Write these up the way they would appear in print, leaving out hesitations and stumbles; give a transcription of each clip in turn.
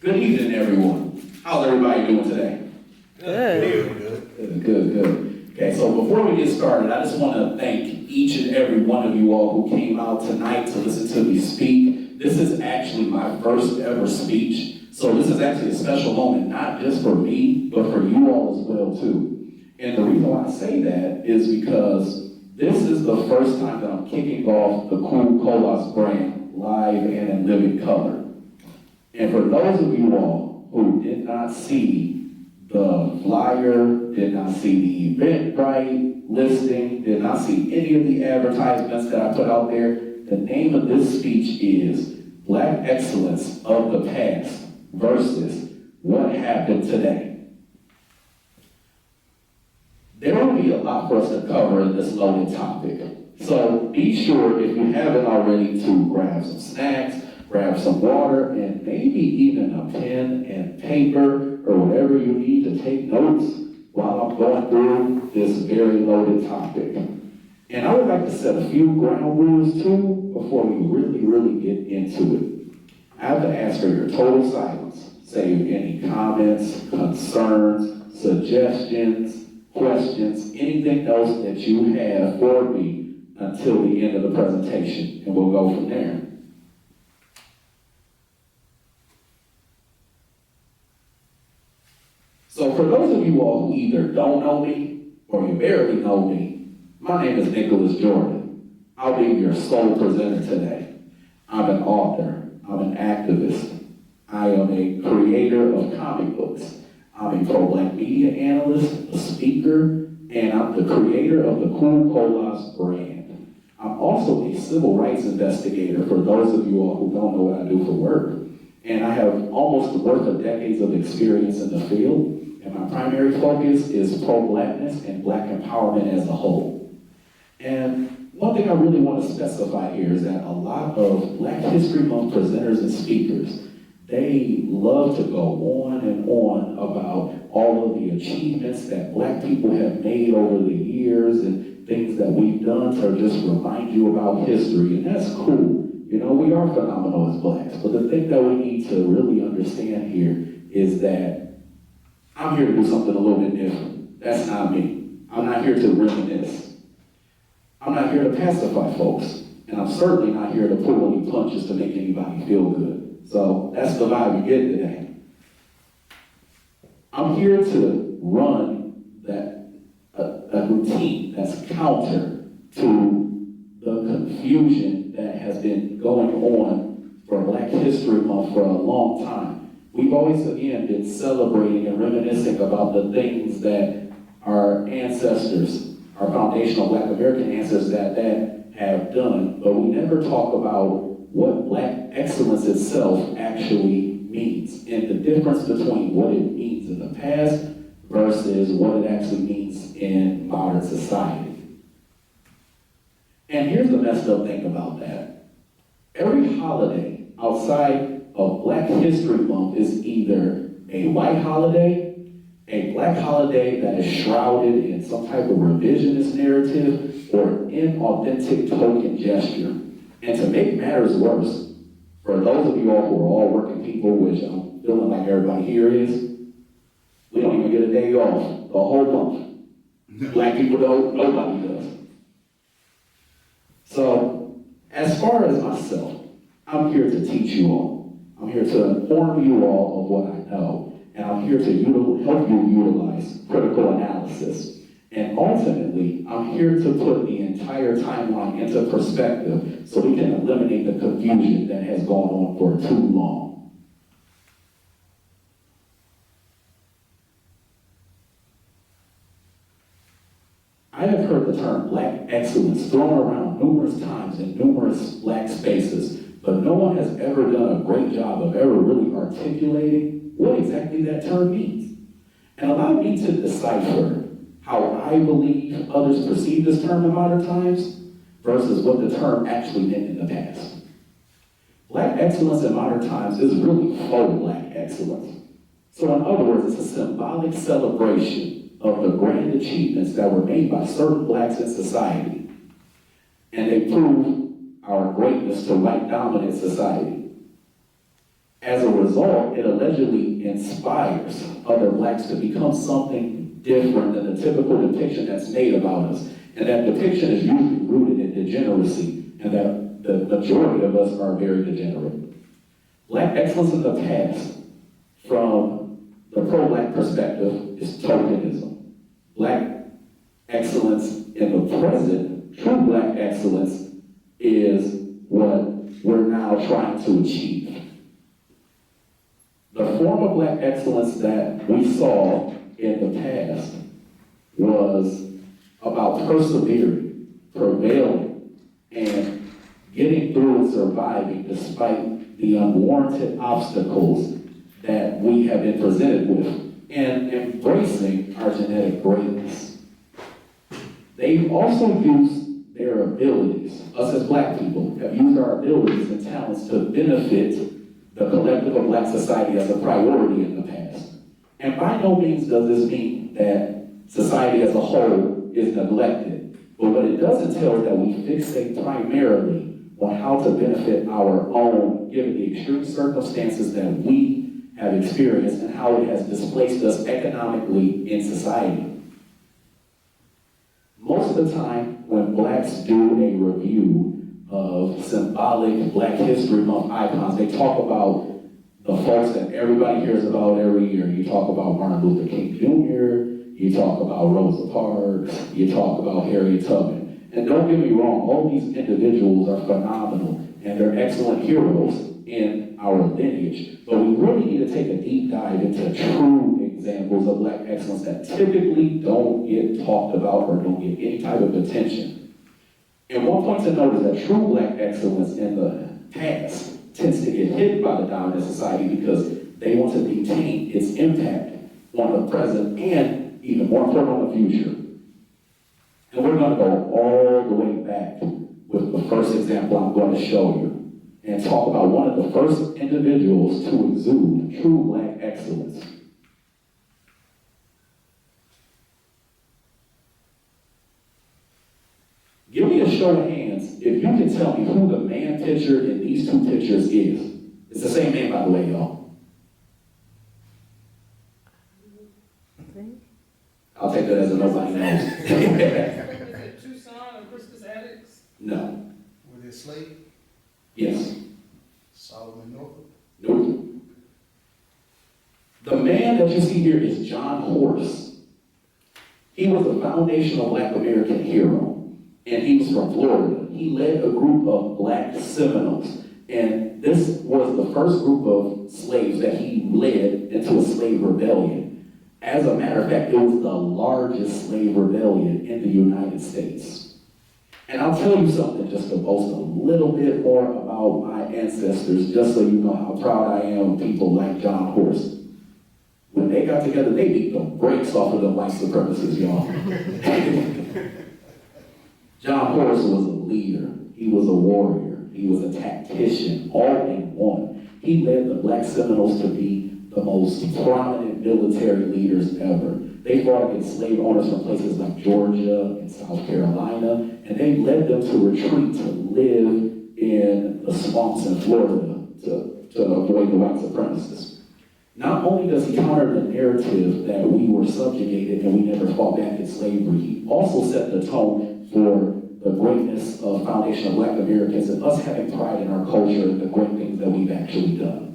Good evening, everyone. How's everybody doing today? Good. Okay, so before we get started, I just want to thank each and every one of you all who came out tonight to listen to me speak. This is actually my first ever speech, so this is actually a special moment, not just for me, but for you all as well, too. And the reason why I say that is because this is the first time that I'm kicking off the Cool Colas brand live and in living color. And for those of you all who did not see the flyer, did not see the Eventbrite listing, did not see any of the advertisements that I put out there, the name of this speech is Black Excellence of the Past versus What Happened Today. There will be a lot for us to cover in this loaded topic. So be sure, if you haven't already, to grab some snacks, grab some water, and maybe even a pen and paper or whatever you need to take notes while I'm going through this very loaded topic. And I would like to set a few ground rules too before we really get into it. I have to ask for your total silence, save any comments, concerns, suggestions, questions, anything else that you have for me until the end of the presentation, and we'll go from there. So for those of you all who either don't know me or you barely know me, my name is Nicholas Jordan. I'll be your sole presenter today. I'm an author. I'm an activist. I am a creator of comic books. I'm a pro-Black media analyst, a speaker, and I'm the creator of the Cool Colas brand. I'm also a civil rights investigator for those of you all who don't know what I do for work. And I have almost worth of decades of experience in the field. And my primary focus is pro-Blackness and Black empowerment as a whole. And one thing I really want to specify here is that a lot of Black History Month presenters and speakers, they love to go on and on about all of the achievements that Black people have made over the years and things that we've done to just remind you about history, and that's cool. You know, we are phenomenal as Blacks, but the thing that we need to really understand here is that I'm here to do something a little bit different. That's not me. I'm not here to reminisce. I'm not here to pacify folks, and I'm certainly not here to pull any punches to make anybody feel good. So that's the vibe you get today. I'm here to run a routine that's counter to the confusion that has been going on for Black History Month for a long time. We've always, again, been celebrating and reminiscing about the things that our ancestors, our foundational Black American ancestors that have done, but we never talk about what Black excellence itself actually means and the difference between what it means in the past versus what it actually means in modern society. And here's the messed up thing about that. Every holiday outside of Black History Month is either a white holiday, a Black holiday that is shrouded in some type of revisionist narrative, or an inauthentic token gesture. And to make matters worse, for those of you all who are all working people, which I'm feeling like everybody here is, we don't even get a day off the whole month. Black people don't, nobody does. So, as far as myself, I'm here to teach you all. I'm here to inform you all of what I know, and I'm here to help you utilize critical analysis. And ultimately, I'm here to put the entire timeline into perspective so we can eliminate the confusion that has gone on for too long. I have heard the term Black excellence thrown around numerous times in numerous Black spaces, but no one has ever done a great job of ever really articulating what exactly that term means. And allow me to decipher how I believe others perceive this term in modern times versus what the term actually meant in the past. Black excellence in modern times is really faux Black excellence. So in other words, it's a symbolic celebration of the grand achievements that were made by certain Blacks in society. And they prove our greatness to white dominant society. As a result, it allegedly inspires other blacks to become something different than the typical depiction that's made about us. And that depiction is usually rooted in degeneracy, and that the majority of us are very degenerate. Black excellence in the past, from the pro-black perspective, is tokenism. Black excellence in the present, true black excellence, is what we're now trying to achieve. The form of black excellence that we saw in the past was about persevering, prevailing, and getting through and surviving despite the unwarranted obstacles that we have been presented with, and embracing our genetic greatness. They've also used their abilities, us as black people, have used our abilities and talents to benefit the collective of black society as a priority in the past. And by no means does this mean that society as a whole is neglected. But what it does entail is that we fixate primarily on how to benefit our own, given the extreme circumstances that we have experienced and how it has displaced us economically in society. Most of the time, when blacks do a review of symbolic Black History Month icons, they talk about the folks that everybody hears about every year. You talk about Martin Luther King Jr., you talk about Rosa Parks, you talk about Harriet Tubman. And don't get me wrong, all these individuals are phenomenal, and they're excellent heroes in our lineage. But we really need to take a deep dive into true examples of black excellence that typically don't get talked about or don't get any type of attention. And one point to note is that true black excellence in the past tends to get hit by the dominant society because they want to detain its impact on the present and, even more important, on the future. And we're going to go all the way back with the first example I'm going to show you and talk about one of the first individuals to exude true black excellence. Give me a show of hands if you can tell me who the man pictured in these two pictures is. It's the same man, by the way, y'all. I'll take that as a nobody knows. Is it Tucson or Christmas Addicts? No. Were they slaves? Yes. Solomon Northup? Nope. The man that you see here is John Horse. He was a foundational black American hero, and he was from Florida. He led a group of black Seminoles, and this was the first group of slaves that he led into a slave rebellion. As a matter of fact, it was the largest slave rebellion in the United States. And I'll tell you something just to boast a little bit more about my ancestors, just so you know how proud I am of people like John Horse. When they got together, they beat the brakes off of the white supremacists, y'all. John Horse was a leader. He was a warrior. He was a tactician, all in one. He led the black Seminoles to be the most prominent military leaders ever. They fought against slave owners from places like Georgia and South Carolina, and they led them to retreat to live in the swamps in Florida to avoid the white supremacists. Not only does he counter the narrative that we were subjugated and we never fought back in slavery, he also set the tone for the greatness of foundational black Americans and us having pride in our culture and the great things that we've actually done.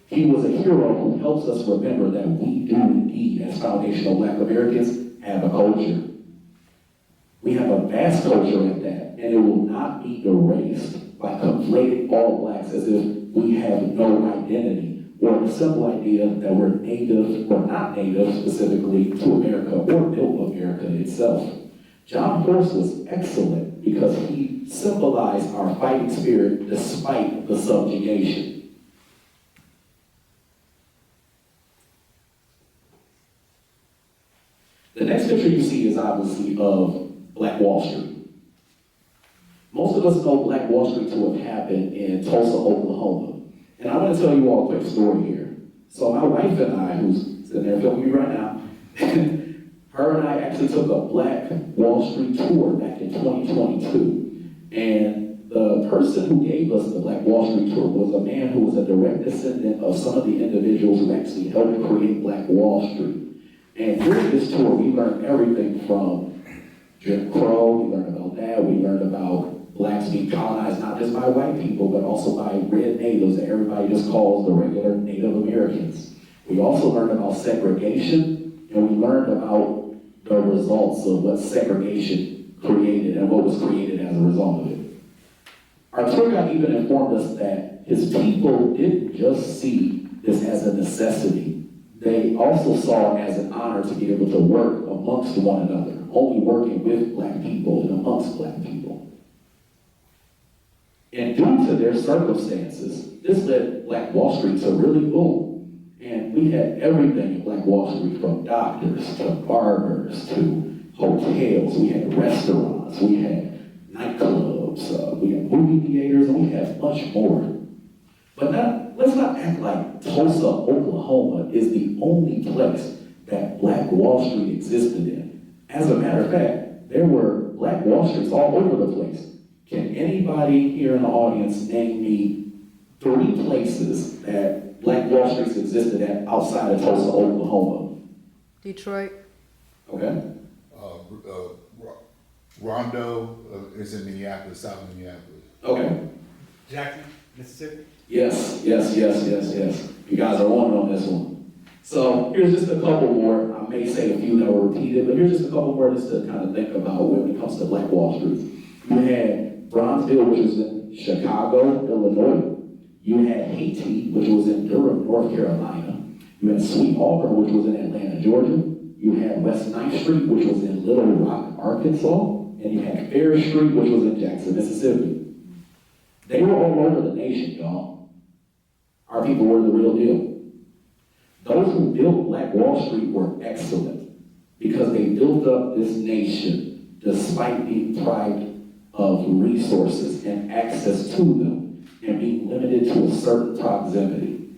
He was a hero who helps us remember that we do indeed, as foundational black Americans, have a culture. We have a vast culture at that, and it will not be erased by conflating all blacks as if we have no identity, or the simple idea that we're native or not native specifically to America or built America itself. John Horse was excellent because he symbolized our fighting spirit despite the subjugation. The next picture you see is obviously of Black Wall Street. Most of us know Black Wall Street to have happened in Tulsa, Oklahoma. And I want to tell you all a quick story here. So my wife and I, who's sitting there filming me right now, her and I actually took a Black Wall Street tour back in 2022. And The person who gave us the Black Wall Street tour was a man who was a direct descendant of some of the individuals who actually helped create Black Wall Street. And during this tour, we learned everything from Jim Crow, we learned about that, we learned about blacks being colonized not just by white people, but also by red natives that everybody just calls the regular Native Americans. We also learned about segregation, and we learned about the results of what segregation created and what was created as a result of it. Our tour guide even informed us that his people didn't just see this as a necessity. They also saw it as an honor to be able to work amongst one another, only working with black people and amongst black people. And due to their circumstances, this led Black Wall Street to really boom. And we had everything in Black Wall Street, from doctors to barbers to hotels. We had restaurants, we had nightclubs, we had movie theaters, and we had much more. But let's not act like Tulsa, Oklahoma is the only place that Black Wall Street existed in. As a matter of fact, there were Black Wall Streets all over the place. Can anybody here in the audience name me 3 places that Black Wall Streets existed at outside of Tulsa, Oklahoma? Detroit. Okay. Rondo is in Minneapolis, South Minneapolis. Okay. Jackson, Mississippi. Yes. You guys are on this one. So here's just a couple more. I may say a few that were repeated, but here's just a couple more just to kind of think about when it comes to Black Wall Street. You had Bronzeville, which was in Chicago, Illinois. You had Haiti, which was in Durham, North Carolina. You had Sweet Auburn, which was in Atlanta, Georgia. You had West 9th Street, which was in Little Rock, Arkansas. And you had Fair Street, which was in Jackson, Mississippi. They were all over the nation, y'all. Our people were the real deal. Those who built Black Wall Street were excellent because they built up this nation despite being deprived of resources and access to them and being limited to a certain proximity.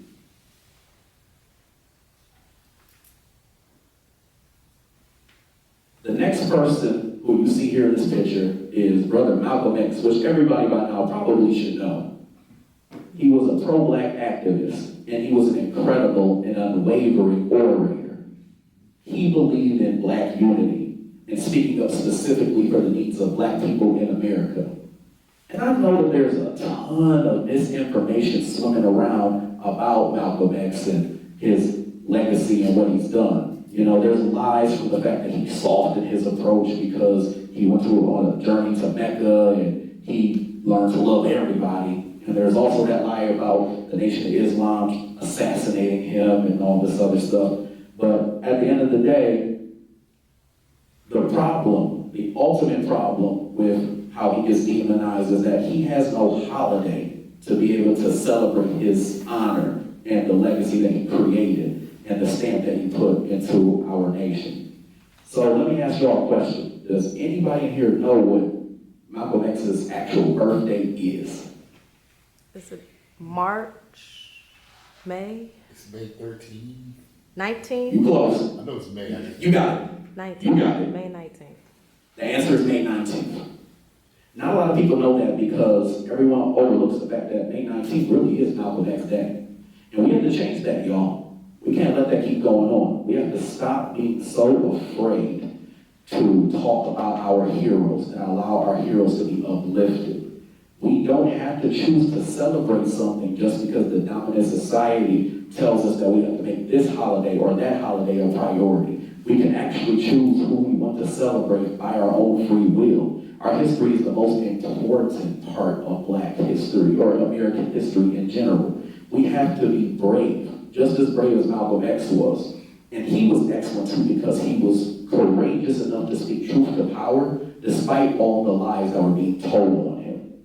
The next person who you see here in this picture is Brother Malcolm X, which everybody by now probably should know. He was a pro-black activist, and he was an incredible and unwavering orator. He believed in black unity and speaking up specifically for the needs of black people in America. And I know that there's a ton of misinformation swimming around about Malcolm X and his legacy and what he's done. You know, there's lies from the fact that he softened his approach because he went on a journey to Mecca and he learned to love everybody. And there's also that lie about the Nation of Islam assassinating him and all this other stuff. But at the end of the day, the ultimate problem with how he gets demonized is that he has no holiday to be able to celebrate his honor and the legacy that he created and the stamp that he put into our nation. So let me ask you all a question. Does anybody in here know what Malcolm X's actual birthday is? Is it March, May? It's May 13th. 19th? You close. I know it's May. You got it. 19th. You got it. May 19th. The answer is May 19th. Not a lot of people know that because everyone overlooks the fact that May 19th really is Malcolm X Day. And we have to change that, y'all. We can't let that keep going on. We have to stop being so afraid to talk about our heroes and allow our heroes to be uplifted. We don't have to choose to celebrate something just because the dominant society tells us that we have to make this holiday or that holiday a priority. We can actually choose who we want to celebrate by our own free will. Our history is the most important part of Black history or American history in general. We have to be brave, just as brave as Malcolm X was. And he was excellent too because he was courageous enough to speak truth to power despite all the lies that were being told on him.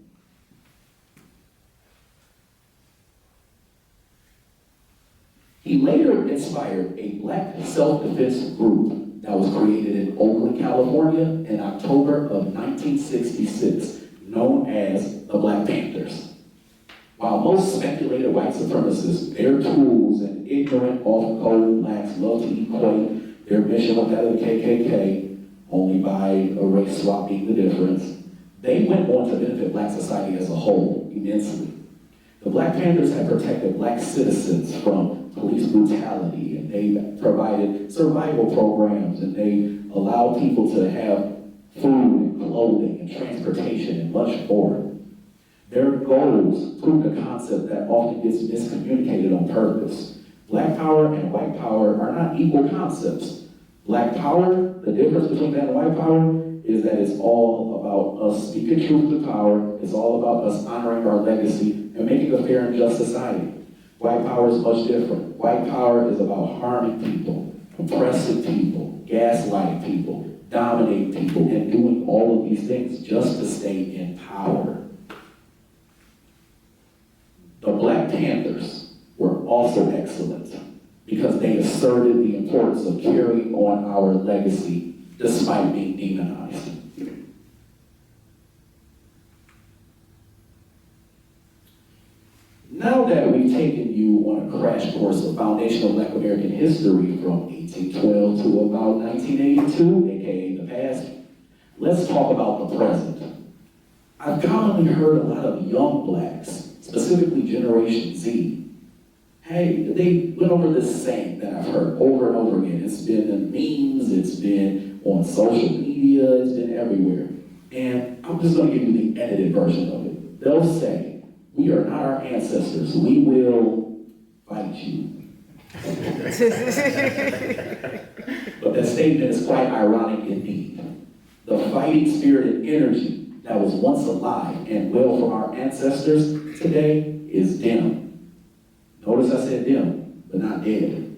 He later inspired a black self-defense group that was created in Oakland, California in October of 1966, known as the Black Panthers. While most speculated white supremacists, their tools and ignorant, off-code blacks love to equate their mission with that of the KKK, only by a race swap being the difference, They went on to benefit Black society as a whole immensely. The Black Panthers have protected Black citizens from police brutality, and they provided survival programs, and they allowed people to have food and clothing and transportation and much more. Their goals prove a concept that often gets miscommunicated on purpose. Black power and white power are not equal concepts. Black power, the difference between that and white power, is that it's all about us speaking truth to power. It's all about us honoring our legacy and making a fair and just society. White power is much different. White power is about harming people, oppressing people, gaslighting people, dominating people, and doing all of these things just to stay in power. The Black Panthers were also excellent because they asserted the importance of carrying on our legacy despite being demonized. Now that we've taken you on a crash course of foundational Black American history from 1812 to about 1982, aka the past, let's talk about the present. I've commonly heard a lot of young Blacks, specifically Generation Z. Hey, they went over this saying that I've heard over and over again. It's been in memes, it's been on social media, it's been everywhere. And I'm just going to give you the edited version of it. They'll say, "We are not our ancestors. We will fight you." But that statement is quite ironic indeed. The fighting spirit and energy that was once alive and well from our ancestors today is dim. Notice I said dim, but not dead.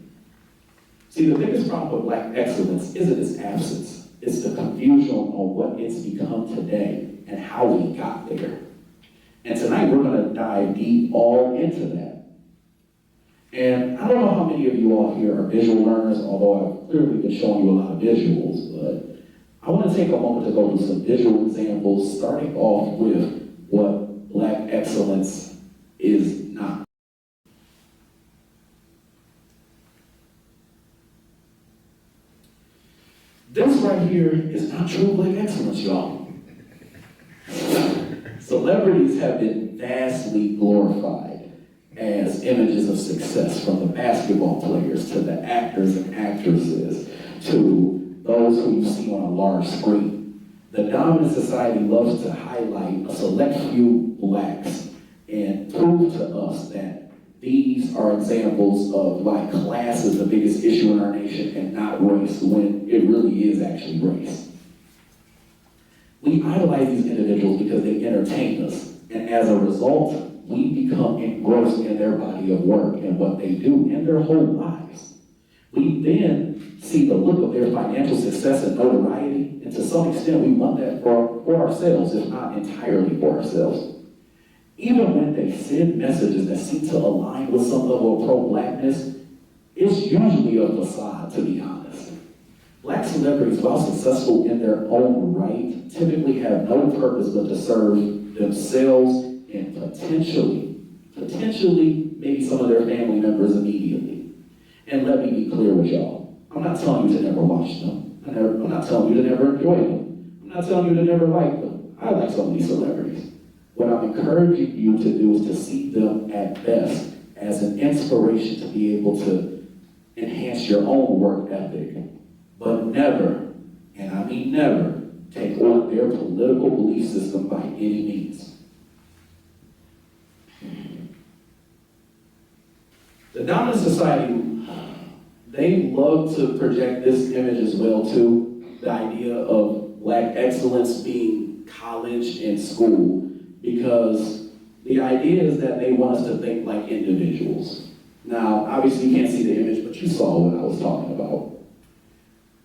See, the biggest problem with Black excellence isn't its absence. It's the confusion on what it's become today and how we got there. And tonight we're going to dive deep all into that. And I don't know how many of you all here are visual learners, although I've clearly been showing you a lot of visuals, but I want to take a moment to go through some visual examples, starting off with what Black excellence is not. This right here is not true Black excellence, y'all. Celebrities have been vastly glorified as images of success, from the basketball players to the actors and actresses to those who you see on a large screen. The dominant society loves to highlight a select few Blacks and prove to us that these are examples of why class is the biggest issue in our nation and not race, when it really is actually race. We idolize these individuals because they entertain us, and as a result, we become engrossed in their body of work and what they do in their whole lives. We then see the look of their financial success and notoriety, and to some extent we want that for ourselves, if not entirely for ourselves. Even when they send messages that seem to align with some level of pro-Blackness, it's usually a facade, to be honest. Black celebrities, while successful in their own right, typically have no purpose but to serve themselves and potentially, maybe some of their family members immediately. And let me be clear with y'all. I'm not telling you to never watch them. I'm not telling you to never enjoy them. I'm not telling you to never like them. I like some of these celebrities. What I'm encouraging you to do is to see them at best as an inspiration to be able to enhance your own work ethic, but never, and I mean never, take on their political belief system by any means. The dominant society, they love to project this image as well too, the idea of Black excellence being college and school, because the idea is that they want us to think like individuals. Now, obviously you can't see the image, but you saw what I was talking about.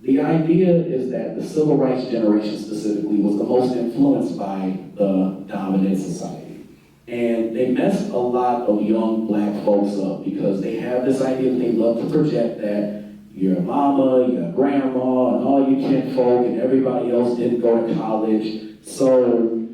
The idea is that the civil rights generation specifically was the most influenced by the dominant society. And they messed a lot of young Black folks up because they have this idea that they love to project that your mama, your grandma, and all you kinfolk and everybody else didn't go to college, so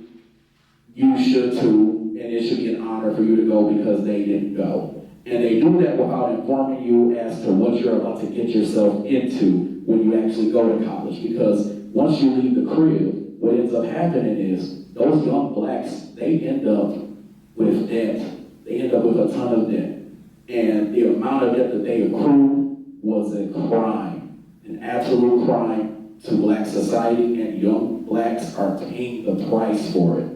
you should too, and it should be an honor for you to go because they didn't go. And they do that without informing you as to what you're about to get yourself into when you actually go to college. Because once you leave the crib, what ends up happening is those young blacks, they end up with debt. They end up with a ton of debt. And the amount of debt that they accrued was a crime, an absolute crime to black society, and young blacks are paying the price for it.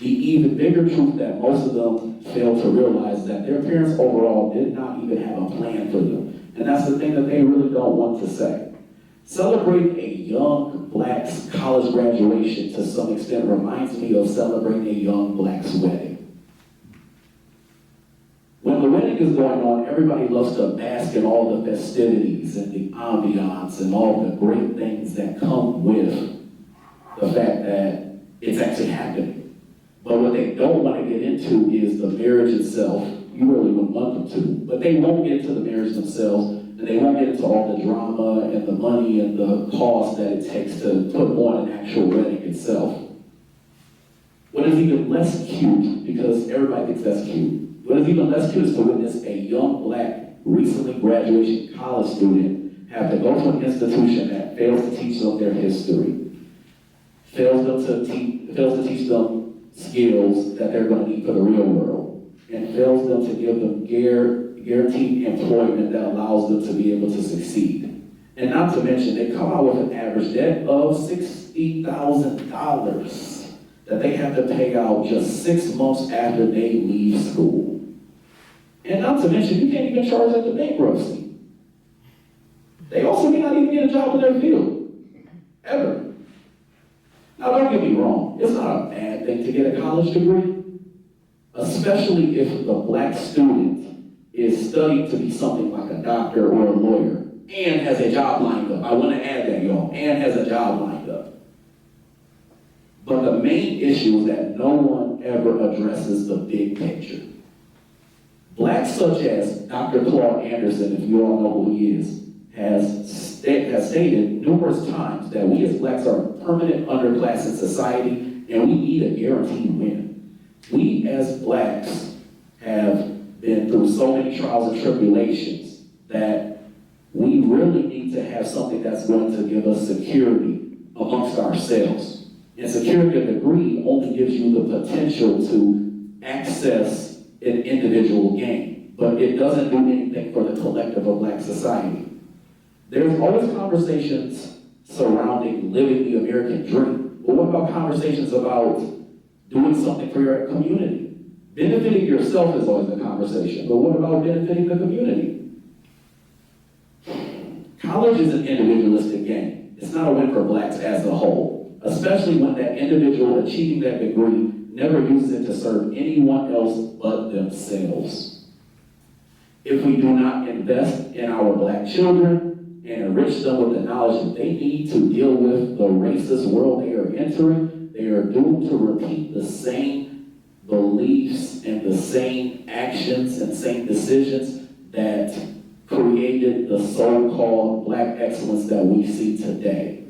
The even bigger truth that most of them fail to realize is that their parents overall did not even have a plan for them. And that's the thing that they really don't want to say. Celebrating a young black's college graduation to some extent reminds me of celebrating a young black's wedding. When the wedding is going on, everybody loves to bask in all the festivities and the ambiance and all the great things that come with the fact that it's actually happening. But what they don't want to get into is the marriage itself. You really wouldn't want them to. But they won't get into the marriage themselves, and they won't get into all the drama and the money and the cost that it takes to put on an actual wedding itself. What is even less cute, because everybody thinks that's cute, what is even less cute is to witness a young black, recently graduating college student have to go to an institution that fails to teach them their history, fails to teach them skills that they're going to need for the real world, and fails them to give them guaranteed employment that allows them to be able to succeed. And not to mention, they come out with an average debt of $60,000 that they have to pay out just 6 months after they leave school. And not to mention, you can't even charge at the bankruptcy. They also may not even get a job in their field, ever. Now, don't get me wrong, it's not a bad thing to get a college degree, especially if the black student is studying to be something like a doctor or a lawyer and has a job lined up. I want to add that, y'all, and has a job lined up. But the main issue is that no one ever addresses the big picture. Blacks such as Dr. Claude Anderson, if you all know who he is, has stated numerous times that we as blacks are a permanent underclass in society, and we need a guaranteed win. We as blacks have been through so many trials and tribulations that we really need to have something that's going to give us security amongst ourselves. And security of degree only gives you the potential to access an individual gain, but it doesn't do anything for the collective of black society. There's always conversations surrounding living the American dream, but what about conversations about doing something for your community? Benefiting yourself is always a conversation, but what about benefiting the community? College is an individualistic game. It's not a win for blacks as a whole, especially when that individual achieving that degree never uses it to serve anyone else but themselves. If we do not invest in our black children and enrich them with the knowledge that they need to deal with the racist world they are entering, they are doomed to repeat the same beliefs and the same actions and same decisions that created the so-called black excellence that we see today.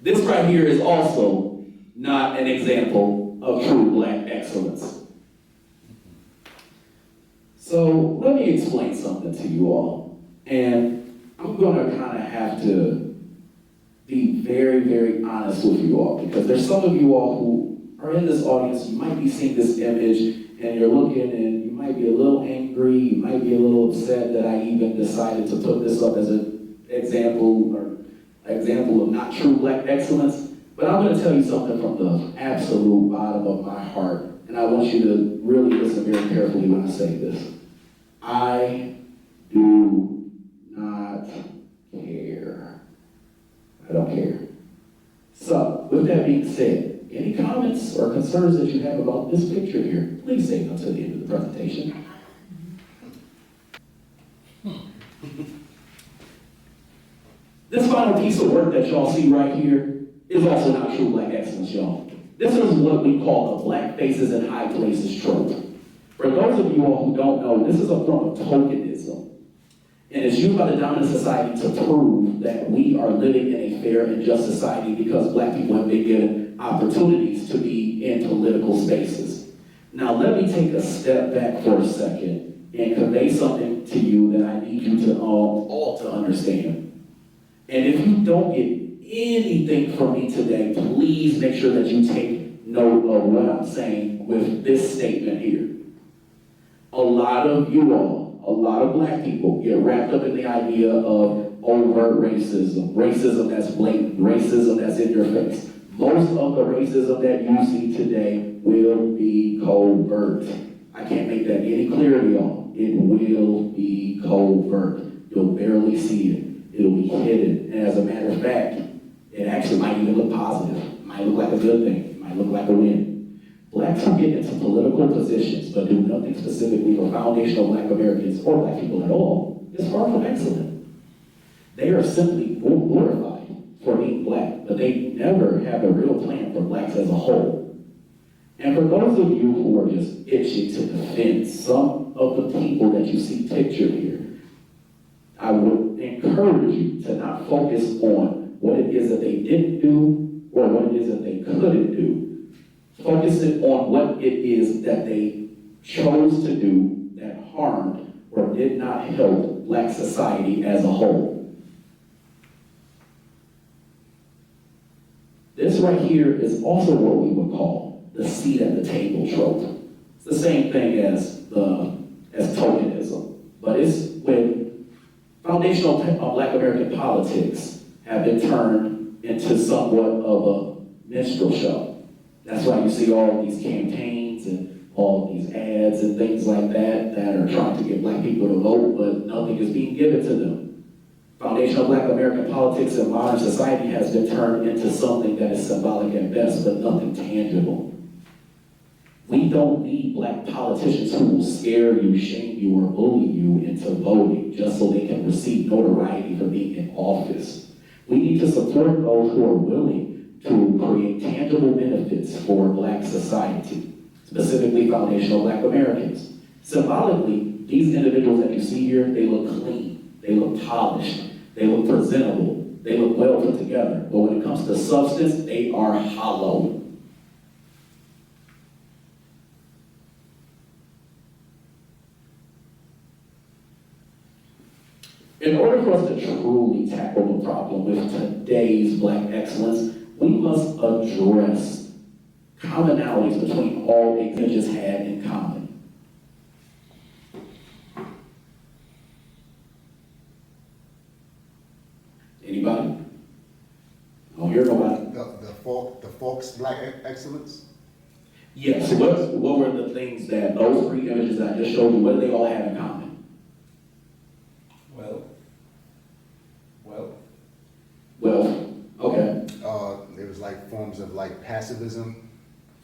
This right here is also not an example of true black excellence. So let me explain something to you all. And I'm going to kind of have to be very, very honest with you all, because there's some of you all who are in this audience, you might be seeing this image and you're looking and you might be a little angry, you might be a little upset that I even decided to put this up as an example of not true black excellence. But I'm going to tell you something from the absolute bottom of my heart, and I want you to really listen very carefully when I say this. I do not care. I don't care. So, with that being said, any comments or concerns that you have about this picture here, please save them until the end of the presentation. This final piece of work that y'all see right here is also not true black excellence, y'all. This is what we call the black faces in high places trope. For those of you all who don't know, this is a form of tokenism. And it's used by the dominant society to prove that we are living in a fair and just society because black people have been given opportunities to be in political spaces. Now let me take a step back for a second and convey something to you that I need you to all to understand. And if you don't get anything from me today, please make sure that you take note of what I'm saying with this statement here. A lot of you all, a lot of black people get wrapped up in the idea of overt racism, racism that's blatant, racism that's in your face. Most of the racism that you see today will be covert. I can't make that any clearer to y'all. It will be covert. You'll barely see it. It'll be hidden. And as a matter of fact, it actually might even look positive. It might look like a good thing. It might look like a win. Blacks who get into political positions but do nothing specifically for foundational black Americans or black people at all is far from excellent. They are simply glorified for being black, but they never have a real plan for blacks as a whole. And for those of you who are just itching to defend some of the people that you see pictured here, I would encourage you to not focus on what it is that they didn't do or what it is that they couldn't do. Focus it on what it is that they chose to do that harmed or did not help black society as a whole. This right here is also what we would call the seat at the table trope. It's the same thing as tokenism, but it's when foundational black American politics have been turned into somewhat of a minstrel show. That's why you see all these campaigns and all these ads and things like that that are trying to get black people to vote, but nothing is being given to them. Foundational black American politics in modern society has been turned into something that is symbolic at best, but nothing tangible. We don't need black politicians who will scare you, shame you, or bully you into voting just so they can receive notoriety for being in office. We need to support those who are willing to create tangible benefits for black society, specifically foundational black Americans. Symbolically, these individuals that you see here, they look clean, they look polished, they look presentable, they look well put together. But when it comes to substance, they are hollow. In order for us to truly tackle the problem with today's black excellence, we must address commonalities between all images had in common. Anybody? I don't hear nobody. The folks' black excellence? Yes, what were the things that those three images I just showed you, what do they all have in common? Well, okay. It was like forms of like passivism.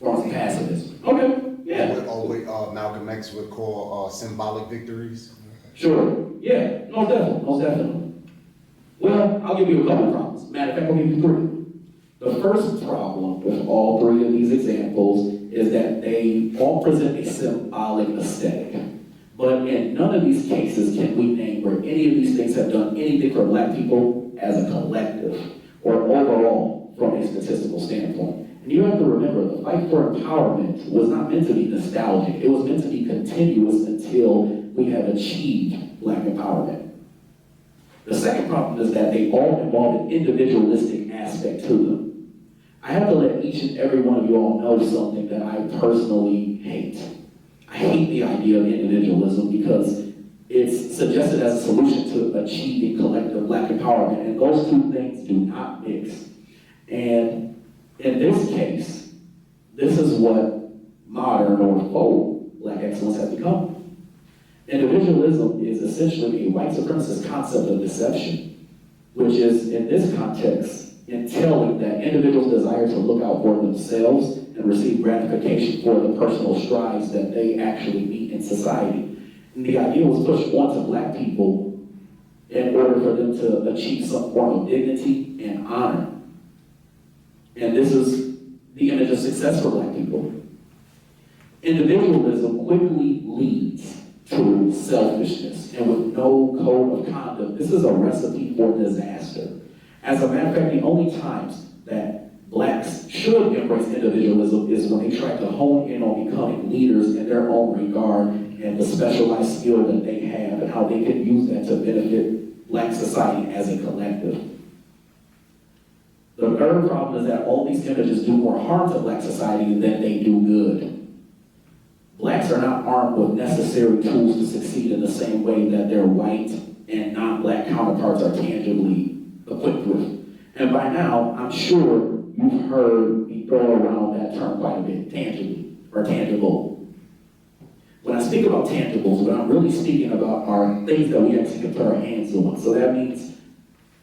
Forms of passivism. Okay, yeah. Or what Malcolm X would call symbolic victories. Sure, yeah, most definitely. Well, I'll give you a couple of problems. Matter of fact, I'll give you three. The first problem with all three of these examples is that they all present a symbolic aesthetic. But in none of these cases can we name where any of these things have done anything for black people as a collective or overall from a statistical standpoint. And you have to remember, the fight for empowerment was not meant to be nostalgic. It was meant to be continuous until we have achieved black empowerment. The second problem is that they all involve an individualistic aspect to them. I have to let each and every one of you all know something that I personally hate. I hate the idea of individualism because it's suggested as a solution to achieving collective black empowerment, and those two things do not mix. And in this case, this is what modern or faux black excellence has become. Individualism is essentially a white supremacist concept of deception, which is, in this context, entailing that individuals desire to look out for themselves and receive gratification for the personal strides that they actually meet in society. And the idea was pushed onto black people in order for them to achieve some form of dignity and honor. And this is the image of success for black people. Individualism quickly leads to selfishness, and with no code of conduct, this is a recipe for disaster. As a matter of fact, the only times that blacks should embrace individualism is when they try to hone in on becoming leaders in their own regard and the specialized skill that they have and how they can use that to benefit black society as a collective. The third problem is that all these images do more harm to black society than they do good. Blacks are not armed with necessary tools to succeed in the same way that their white and non-black counterparts are tangibly equipped with. And by now, I'm sure you've heard me throw around that term quite a bit, tangibly, or tangible. When I speak about tangibles, what I'm really speaking about are things that we actually can put our hands on. So that means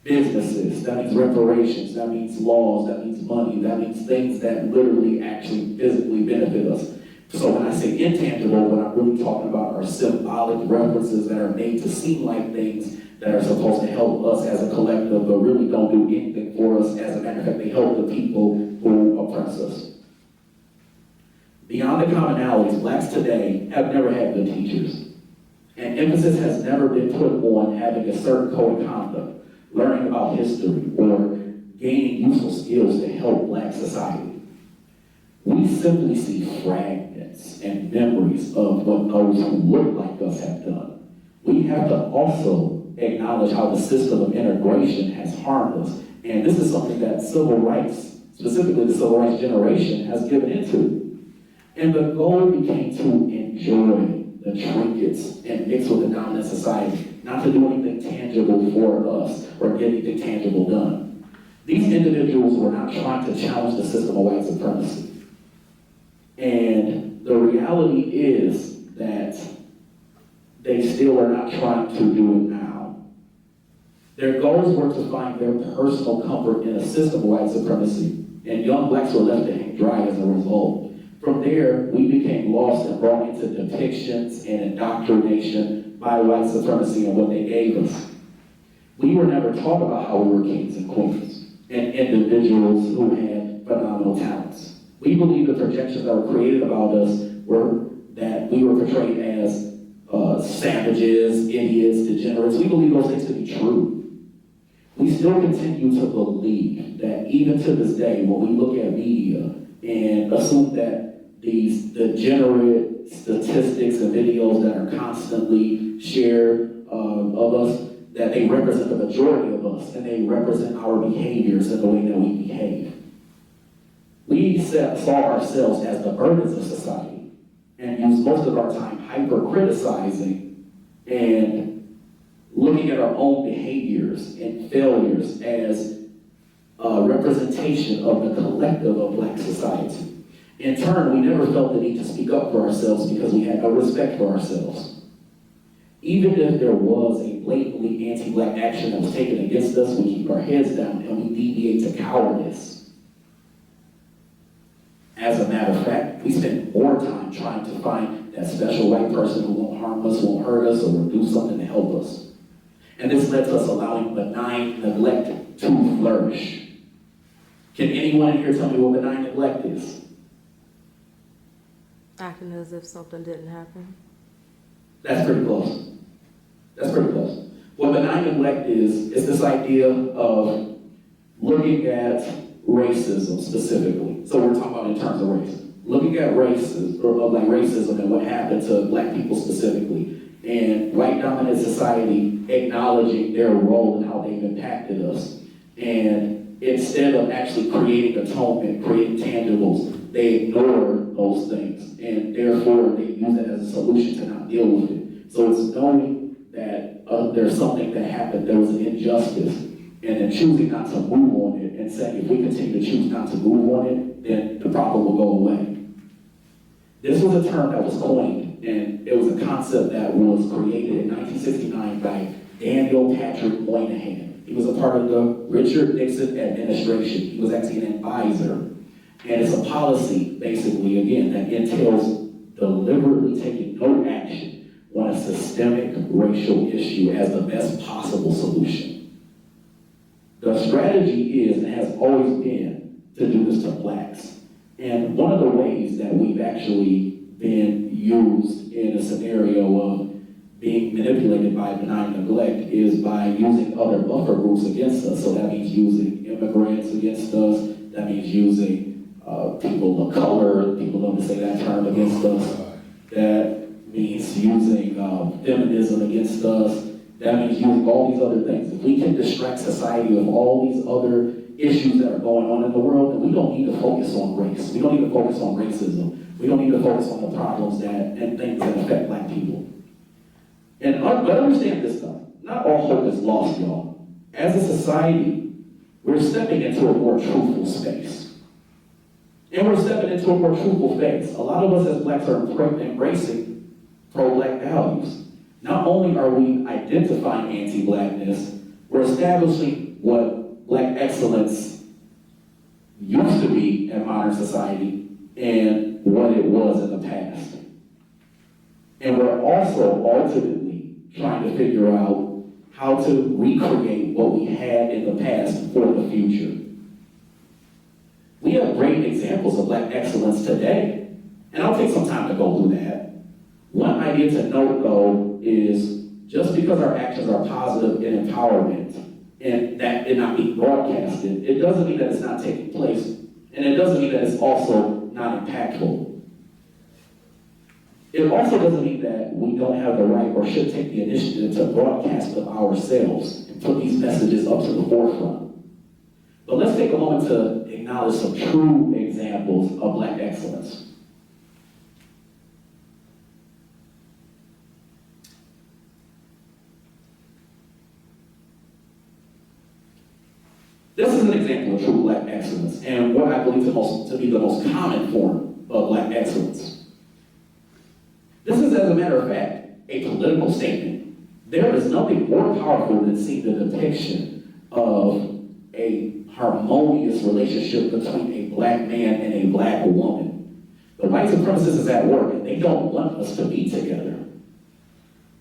businesses, that means reparations, that means laws, that means money, that means things that literally actually physically benefit us. So when I say intangible, what I'm really talking about are symbolic references that are made to seem like things that are supposed to help us as a collective, but really don't do anything for us. As a matter of fact, they help the people who oppress us. Beyond the commonalities, blacks today have never had good teachers. And emphasis has never been put on having a certain code of conduct, learning about history, or gaining useful skills to help black society. We simply see fragments and memories of what those who look like us have done. We have to also acknowledge how the system of integration has harmed us. And this is something that civil rights, specifically the civil rights generation, has given into. And the goal became to enjoy the trinkets and mix with the dominant society, not to do anything tangible for us or get anything tangible done. These individuals were not trying to challenge the system of white supremacy. And the reality is that they still are not trying to do it now. Their goals were to find their personal comfort in a system of white supremacy, and young blacks were left to hang dry as a result. From there, we became lost and brought into depictions and indoctrination by white supremacy and what they gave us. We were never taught about how we were kings and queens and individuals who had phenomenal talents. We believe the projections that were created about us were that we were portrayed as savages, idiots, degenerates. We believe those things to be true. We still continue to believe that even to this day, when we look at media and assume that these degenerate statistics and videos that are constantly shared of us, that they represent the majority of us and they represent our behaviors and the way that we behave. We saw ourselves as the burdens of society and used most of our time hyper-criticizing and looking at our own behaviors and failures as a representation of the collective of black society. In turn, we never felt the need to speak up for ourselves because we had no respect for ourselves. Even if there was a blatantly anti-black action that was taken against us, we keep our heads down and we deviate to cowardice. As a matter of fact, we spend more time trying to find that special white person who won't harm us, won't hurt us, or will do something to help us. And this led to us allowing benign neglect to flourish. Can anyone in here tell me what benign neglect is? Acting as if something didn't happen. That's pretty close. That's pretty close. What benign neglect is this idea of looking at racism specifically. So we're talking about in terms of race. Looking at racism and what happened to black people specifically, and white dominant society acknowledging their role and how they've impacted us. And instead of actually creating atonement, creating tangibles, they ignore those things, and therefore they use it as a solution to not deal with it. So it's knowing that there's something that happened, there was an injustice, and then choosing not to move on it, and saying if we continue to choose not to move on it, then the problem will go away. This was a term that was coined, and it was a concept that was created in 1969 by Daniel Patrick Moynihan. He was a part of the Richard Nixon administration. He was actually an advisor. And it's a policy, basically, again, that entails deliberately taking no action on a systemic racial issue as the best possible solution. The strategy is, and has always been, to do this to blacks. And one of the ways that we've actually been used in a scenario of being manipulated by benign neglect is by using other buffer groups against us. So that means using immigrants against us. That means using people of color, people don't say that term, against us. That means using feminism against us. That means using all these other things. If we can distract society of all these other issues that are going on in the world, then we don't need to focus on race. We don't need to focus on racism. We don't need to focus on the problems and things that affect Black people. But understand this though, not all hope is lost, y'all. As a society, we're stepping into a more truthful space. And we're stepping into a more truthful phase. A lot of us as Blacks are embracing pro-Black values. Not only are we identifying anti-Blackness, we're establishing what Black excellence used to be in modern society and what it was in the past. And we're also ultimately trying to figure out how to recreate what we had in the past for the future. We have great examples of Black excellence today, and I'll take some time to go through that. One idea to note, though, is just because our actions are positive in empowerment and that it not being broadcasted, it doesn't mean that it's not taking place, and it doesn't mean that it's also not impactful. It also doesn't mean that we don't have the right or should take the initiative to broadcast them ourselves and put these messages up to the forefront. But let's take a moment to acknowledge some true examples of Black excellence. This is an example of true Black excellence and what I believe to be the most common form of Black excellence. This is, as a matter of fact, a political statement. There is nothing more powerful than seeing the depiction of a harmonious relationship between a Black man and a Black woman. The white supremacist is at work, and they don't want us to be together.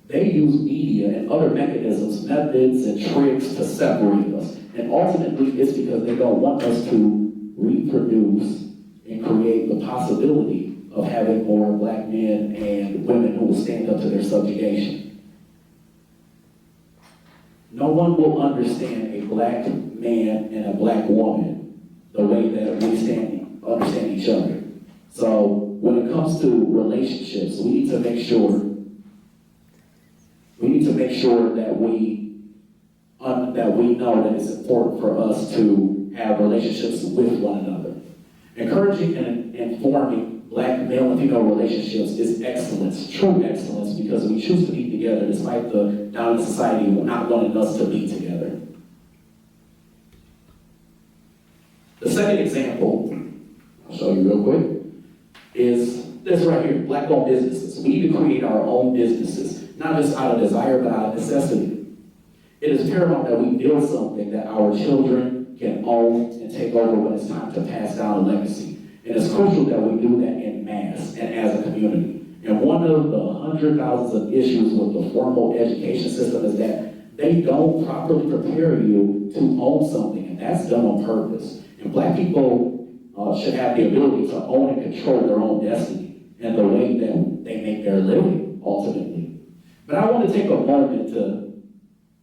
They use media and other mechanisms, methods, and tricks to separate us. And ultimately, it's because they don't want us to reproduce and create the possibility of having more Black men and women who will stand up to their subjugation. No one will understand a Black man and a Black woman the way that we understand each other. So when it comes to relationships, we need to make sure that we know that it's important for us to have relationships with one another. Encouraging and informing Black male and female relationships is excellence, true excellence, because we choose to be together despite the dominant society not wanting us to be together. The second example, I'll show you real quick, is this right here, Black-owned businesses. We need to create our own businesses, not just out of desire, but out of necessity. It is paramount that we build something that our children can own and take over when it's time to pass down a legacy. And it's crucial that we do that in mass and as a community. And one of the hundred thousands of issues with the formal education system is that they don't properly prepare you to own something, and that's done on purpose. And Black people should have the ability to own and control their own destiny and the way that they make their living, ultimately. But I want to take a moment to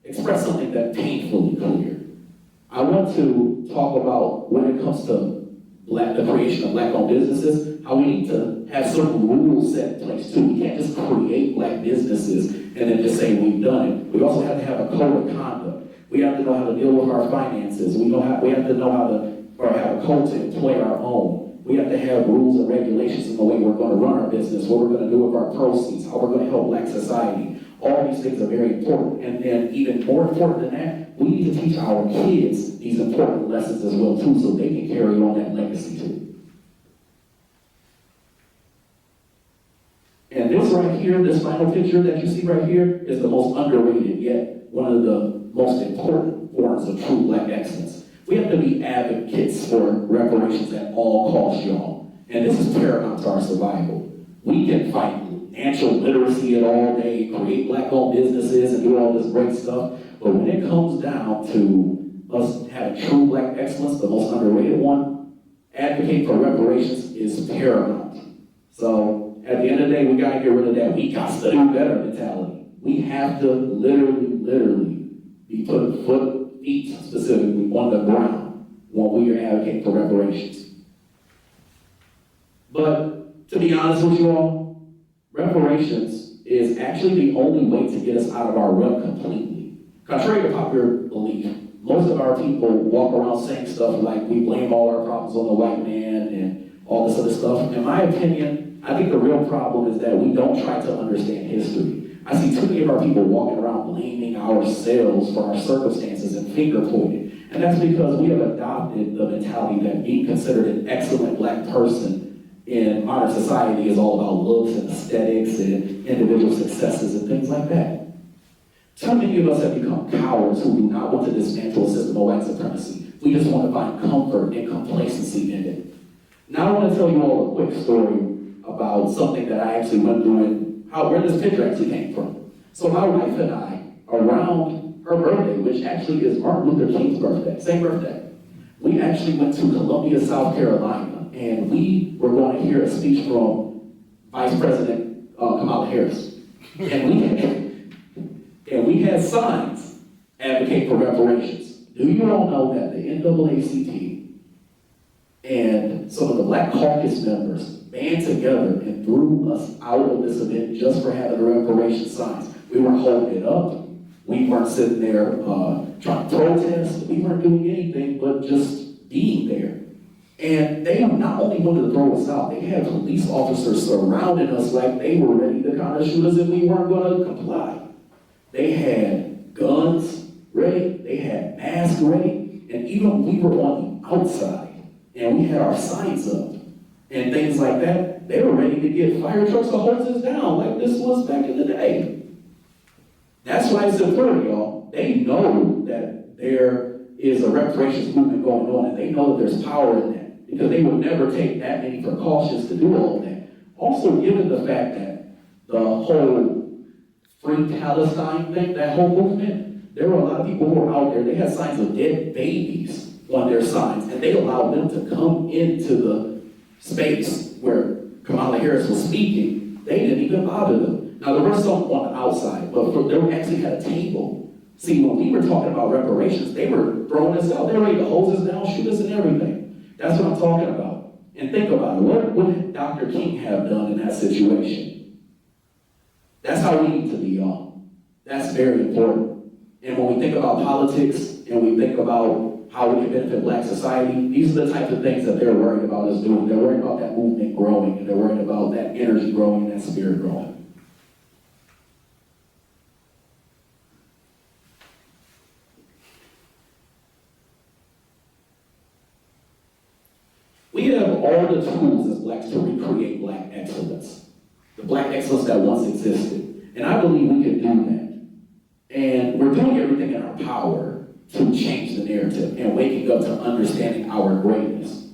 express something that's painfully clear. I want to talk about when it comes to the creation of Black-owned businesses, how we need to have certain rules set in place too. We can't just create Black businesses and then just say we've done it. We also have to have a code of conduct. We have to know how to deal with our finances. We have to know how to, or have a code to employ our own. We have to have rules and regulations in the way we're going to run our business, what we're going to do with our proceeds, how we're going to help Black society. All these things are very important. And then even more important than that, we need to teach our kids these important lessons as well too, so they can carry on that legacy too. And this right here, this final picture that you see right here, is the most underrated yet one of the most important forms of true Black excellence. We have to be advocates for reparations at all costs, y'all. And this is paramount to our survival. We can fight financial literacy at all day, create Black-owned businesses, and do all this great stuff. But when it comes down to us having true Black excellence, the most underrated one, advocate for reparations is paramount. So at the end of the day, we got to get rid of that "we got to do better" mentality. We have to literally be putting feet specifically on the ground when we are advocating for reparations. But to be honest with you all, reparations is actually the only way to get us out of our rut completely. Contrary to popular belief, most of our people walk around saying stuff like we blame all our problems on the white man and all this other stuff. In my opinion, I think the real problem is that we don't try to understand history. I see too many of our people walking around blaming ourselves for our circumstances and finger pointing. And that's because we have adopted the mentality that being considered an excellent black person in modern society is all about looks and aesthetics and individual successes and things like that. Too many of us have become cowards who do not want to dismantle a system of white supremacy. We just want to find comfort and complacency in it. Now I want to tell you all a quick story about something that I actually went through and where this picture actually came from. So my wife and I, around her birthday, which actually is Martin Luther King's birthday, same birthday, we actually went to Columbia, South Carolina, and we were going to hear a speech from Vice President Kamala Harris. And we had signs advocate for reparations. Do you all know that the NAACP and some of the Black Caucus members band together and threw us out of this event just for having the reparations signs? We weren't holding it up. We weren't sitting there trying to protest. We weren't doing anything but just being there. And they not only wanted to throw us out, they had police officers surrounding us like they were ready to kind of shoot us if we weren't going to comply. They had guns ready, they had masks ready, and even we were on the outside, and we had our signs up, and things like that. They were ready to get fire trucks to hold us down like this was back in the day. That's why it's important, y'all. They know that there is a reparations movement going on, and they know that there's power in that, because they would never take that many precautions to do all of that. Also, given the fact that the whole Free Palestine thing, that whole movement, there were a lot of people who were out there, they had signs of dead babies on their signs, and they allowed them to come into the space where Kamala Harris was speaking. They didn't even bother them. Now, there were some on the outside, but they actually had a table. See, when we were talking about reparations, they were throwing us out. They were ready to hose us down, shoot us and everything. That's what I'm talking about. And think about it. What would Dr. King have done in that situation? That's how we need to be, y'all. That's very important. And when we think about politics and we think about how we can benefit black society, these are the types of things that they're worried about us doing. They're worried about that movement growing, and they're worried about that energy growing and that spirit growing. We have all the tools as blacks to recreate black excellence. The black excellence that once existed. And I believe we can do that. And we're doing everything in our power to change the narrative and waking up to understanding our greatness.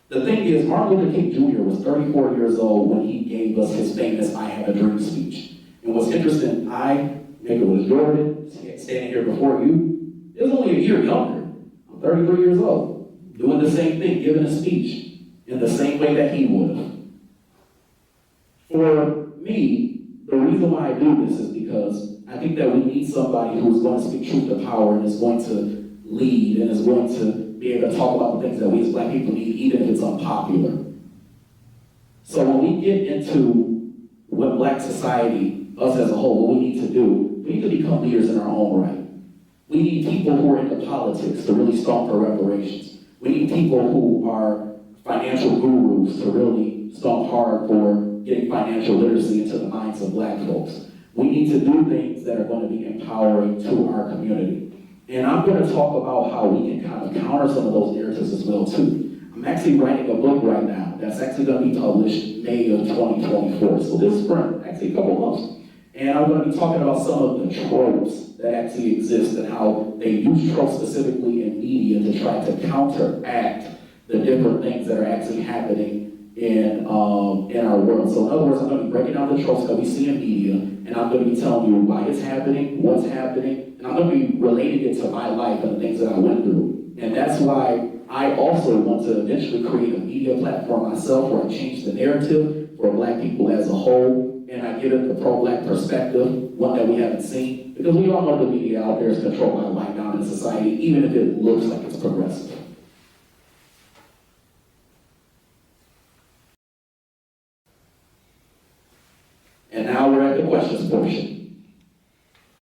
The thing is, Martin Luther King Jr. was 34 years old when he gave us his famous I Have a Dream speech. And what's interesting, I, Nicholas Jordan, standing here before you, is only a year younger. I'm 33 years old, doing the same thing, giving a speech in the same way that he would have. For me, the reason why I do this is because I think that we need somebody who's going to speak truth to power and is going to lead and is going to be able to talk about the things that we as black people need, even if it's unpopular. So when we get into what black society, us as a whole, what we need to do, we need to become leaders in our own right. We need people who are into politics to really stomp for reparations. We need people who are financial gurus to really stomp hard for getting financial literacy into the minds of black folks. We need to do things that are going to be empowering to our community. And I'm going to talk about how we can kind of counter some of those narratives as well too. I'm actually writing a book right now that's actually going to be published May of 2024. So this spring, actually a couple months. And I'm going to be talking about some of the tropes that actually exist and how they use tropes specifically in media to try to counteract the different things that are actually happening in our world. So in other words, I'm going to be breaking down the tropes that we see in media, and I'm going to be telling you why it's happening, what's happening, and I'm going to be relating it to my life and the things that I went through. And that's why I also want to eventually create a media platform myself where I change the narrative for black people as a whole, and I give it the pro-black perspective, one that we haven't seen, because we all know the media out there is controlled by a white dominant society, even if it looks like it's progressive. And now we're at the questions portion.